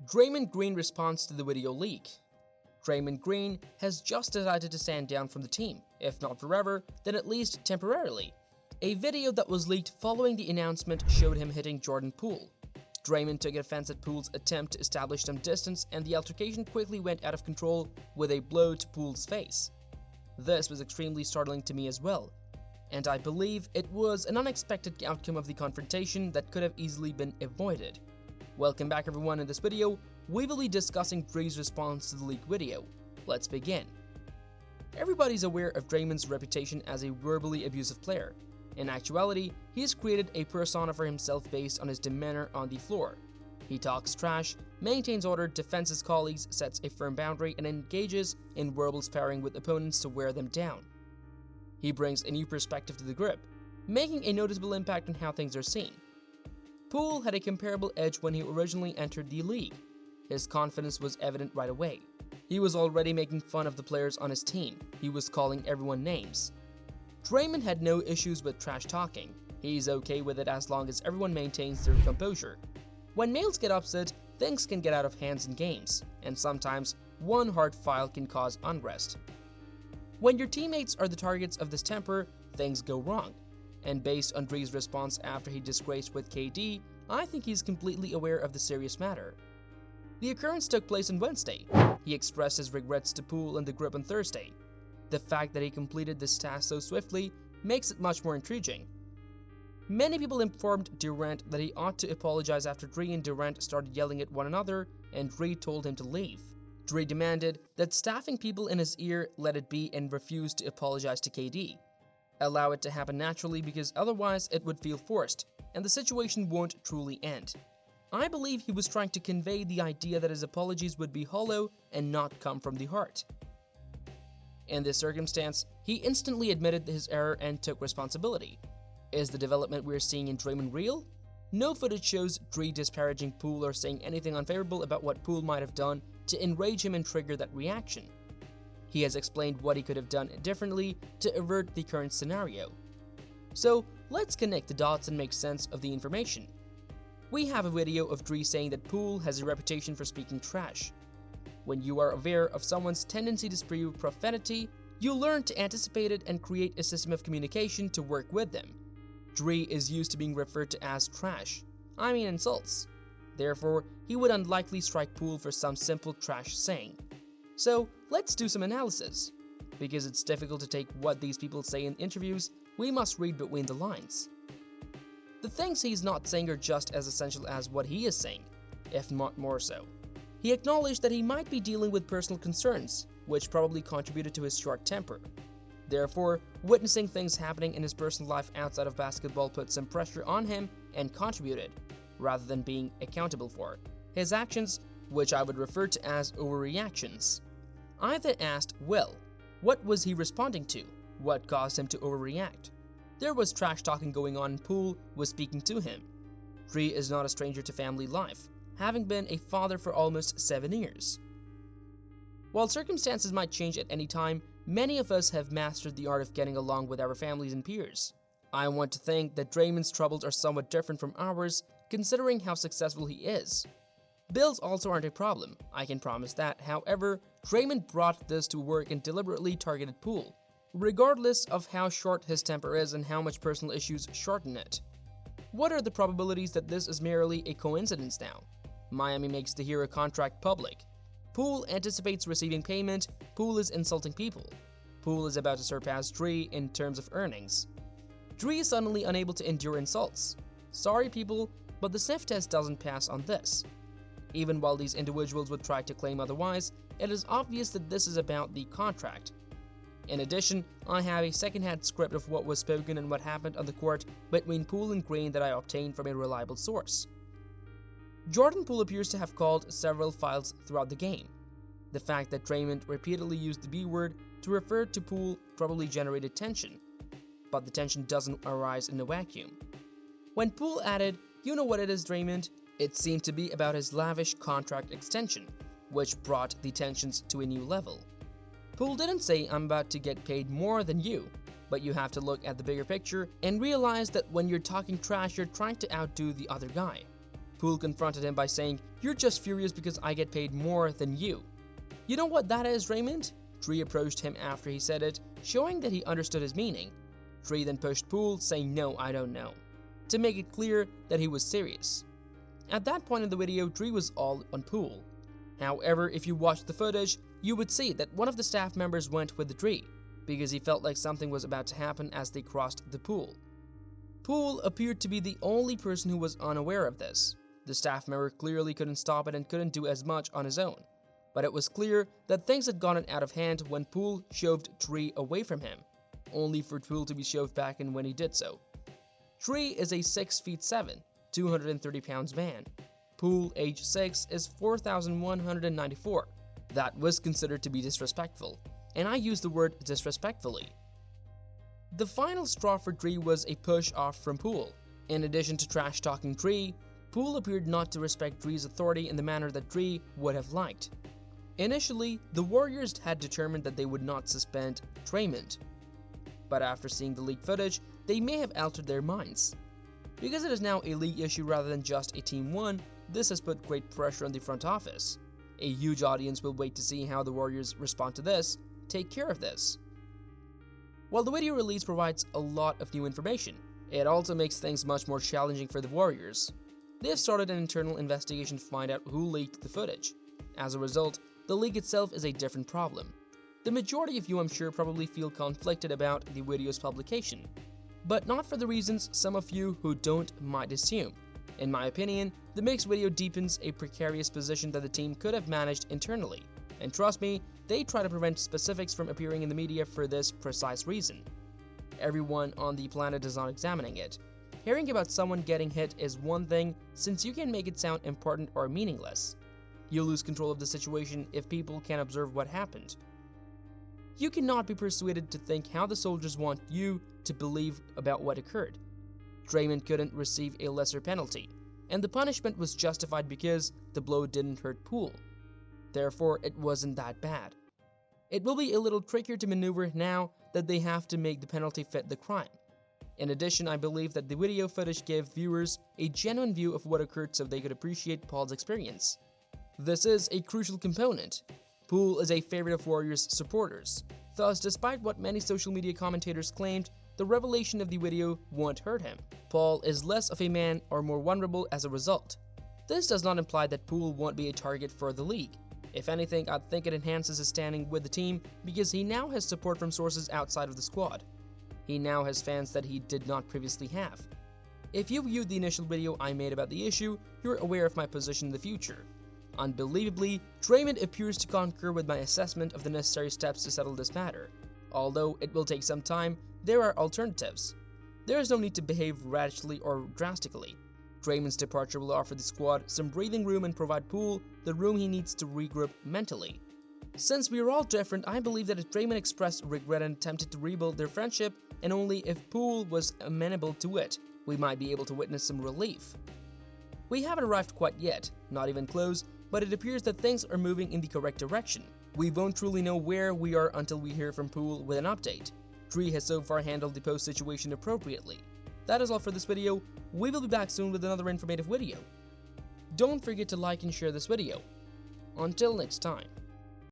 Draymond Green responds to the video leak. Draymond Green has just decided to stand down from the team, if not forever, then at least temporarily. A video that was leaked following the announcement showed him hitting Jordan Poole. Draymond took offense at Poole's attempt to establish some distance, and the altercation quickly went out of control with a blow to Poole's face. This was extremely startling to me as well, and I believe it was an unexpected outcome of the confrontation that could have easily been avoided. Welcome back everyone. In this video, we will be discussing Dray's response to the leaked video. Let's begin. Everybody's aware of Draymond's reputation as a verbally abusive player. In actuality, he has created a persona for himself based on his demeanor on the floor. He talks trash, maintains order, defends his colleagues, sets a firm boundary, and engages in verbal sparring with opponents to wear them down. He brings a new perspective to the group, making a noticeable impact on how things are seen. Poole had a comparable edge when he originally entered the league. His confidence was evident right away. He was already making fun of the players on his team. He was calling everyone names. Draymond had no issues with trash talking. He's okay with it as long as everyone maintains their composure. When males get upset, things can get out of hands in games, and sometimes one hard foul can cause unrest. When your teammates are the targets of this temper, things go wrong. And based on Dray's response after he disgraced with KD, I think he's completely aware of the serious matter. The occurrence took place on Wednesday. He expressed his regrets to Poole and the group on Thursday. The fact that he completed this task so swiftly makes it much more intriguing. Many people informed Durant that he ought to apologize after Dray and Durant started yelling at one another, and Dray told him to leave. Dray demanded that staffing people in his ear let it be and refused to apologize to KD. Allow it to happen naturally, because otherwise it would feel forced, and the situation won't truly end. I believe he was trying to convey the idea that his apologies would be hollow and not come from the heart. In this circumstance, he instantly admitted his error and took responsibility. Is the development we're seeing in Draymond real? No footage shows Dray disparaging Poole or saying anything unfavorable about what Poole might have done to enrage him and trigger that reaction. He has explained what he could have done differently to avert the current scenario. So let's connect the dots and make sense of the information. We have a video of Dray saying that Poole has a reputation for speaking trash. When you are aware of someone's tendency to spew profanity, you learn to anticipate it and create a system of communication to work with them. Dray is used to being referred to as trash, insults. Therefore, he would unlikely strike Poole for some simple trash saying. So, let's do some analysis. Because it's difficult to take what these people say in interviews, we must read between the lines. The things he's not saying are just as essential as what he is saying, if not more so. He acknowledged that he might be dealing with personal concerns, which probably contributed to his short temper. Therefore, witnessing things happening in his personal life outside of basketball put some pressure on him and contributed, rather than being accountable for, his actions, which I would refer to as overreactions. I then asked, well, what was he responding to? What caused him to overreact? There was trash talking going on and Poole was speaking to him. Dray is not a stranger to family life, having been a father for almost 7 years. While circumstances might change at any time, many of us have mastered the art of getting along with our families and peers. I want to think that Draymond's troubles are somewhat different from ours, considering how successful he is. Bills also aren't a problem, I can promise that. However, Draymond brought this to work and deliberately targeted Poole, regardless of how short his temper is and how much personal issues shorten it. What are the probabilities that this is merely a coincidence now? Miami makes the hero contract public. Poole anticipates receiving payment. Poole is insulting people. Poole is about to surpass Dray in terms of earnings. Dray is suddenly unable to endure insults. Sorry people, but the sniff test doesn't pass on this. Even while these individuals would try to claim otherwise, it is obvious that this is about the contract. In addition, I have a second-hand script of what was spoken and what happened on the court between Poole and Green that I obtained from a reliable source. Jordan Poole appears to have called several fouls throughout the game. The fact that Draymond repeatedly used the B word to refer to Poole probably generated tension, but the tension doesn't arise in a vacuum. When Poole added, "You know what it is, Draymond," it seemed to be about his lavish contract extension, which brought the tensions to a new level. Poole didn't say, "I'm about to get paid more than you," but you have to look at the bigger picture and realize that when you're talking trash, you're trying to outdo the other guy. Poole confronted him by saying, "You're just furious because I get paid more than you." "You know what that is, Draymond?" Dray approached him after he said it, showing that he understood his meaning. Dray then pushed Poole, saying, "No, I don't know," to make it clear that he was serious. At that point in the video, Dray was all on Poole. However, if you watched the footage, you would see that one of the staff members went with Dray, because he felt like something was about to happen as they crossed the pool. Poole appeared to be the only person who was unaware of this. The staff member clearly couldn't stop it and couldn't do as much on his own. But it was clear that things had gotten out of hand when Poole shoved Dray away from him, only for Poole to be shoved back in when he did so. Dray is a 6'7", 230 pounds man. Poole, age 6, is 4,194. That was considered to be disrespectful, and I use the word disrespectfully. The final straw for Dray was a push off from Poole. In addition to trash-talking Dray, Poole appeared not to respect Dray's authority in the manner that Dray would have liked. Initially, the Warriors had determined that they would not suspend Draymond, but after seeing the leaked footage, they may have altered their minds. Because it is now a league issue rather than just a Team 1, this has put great pressure on the front office. A huge audience will wait to see how the Warriors respond to this. Take care of this. While the video release provides a lot of new information, it also makes things much more challenging for the Warriors. They have started an internal investigation to find out who leaked the footage. As a result, the leak itself is a different problem. The majority of you, I'm sure, probably feel conflicted about the video's publication, but not for the reasons some of you who don't might assume. In my opinion, the mixed video deepens a precarious position that the team could have managed internally, and trust me, they try to prevent specifics from appearing in the media for this precise reason. Everyone on the planet is not examining it. Hearing about someone getting hit is one thing, since you can make it sound important or meaningless. You lose control of the situation if people can't observe what happened. You cannot be persuaded to think how the soldiers want you to believe about what occurred. Draymond couldn't receive a lesser penalty, and the punishment was justified because the blow didn't hurt Poole. Therefore, it wasn't that bad. It will be a little trickier to maneuver now that they have to make the penalty fit the crime. In addition, I believe that the video footage gave viewers a genuine view of what occurred so they could appreciate Paul's experience. This is a crucial component. Poole is a favorite of Warriors supporters. Thus, despite what many social media commentators claimed, the revelation of the video won't hurt him. Paul is less of a man or more vulnerable as a result. This does not imply that Poole won't be a target for the league. If anything, I think it enhances his standing with the team because he now has support from sources outside of the squad. He now has fans that he did not previously have. If you viewed the initial video I made about the issue, you're aware of my position in the future. Unbelievably, Draymond appears to concur with my assessment of the necessary steps to settle this matter. Although it will take some time, there are alternatives. There is no need to behave radically or drastically. Draymond's departure will offer the squad some breathing room and provide Poole the room he needs to regroup mentally. Since we are all different, I believe that if Draymond expressed regret and attempted to rebuild their friendship, and only if Poole was amenable to it, we might be able to witness some relief. We haven't arrived quite yet, not even close, but it appears that things are moving in the correct direction. We won't truly know where we are until we hear from Poole with an update. Dray has so far handled the post situation appropriately. That is all for this video. We will be back soon with another informative video. Don't forget to like and share this video. Until next time.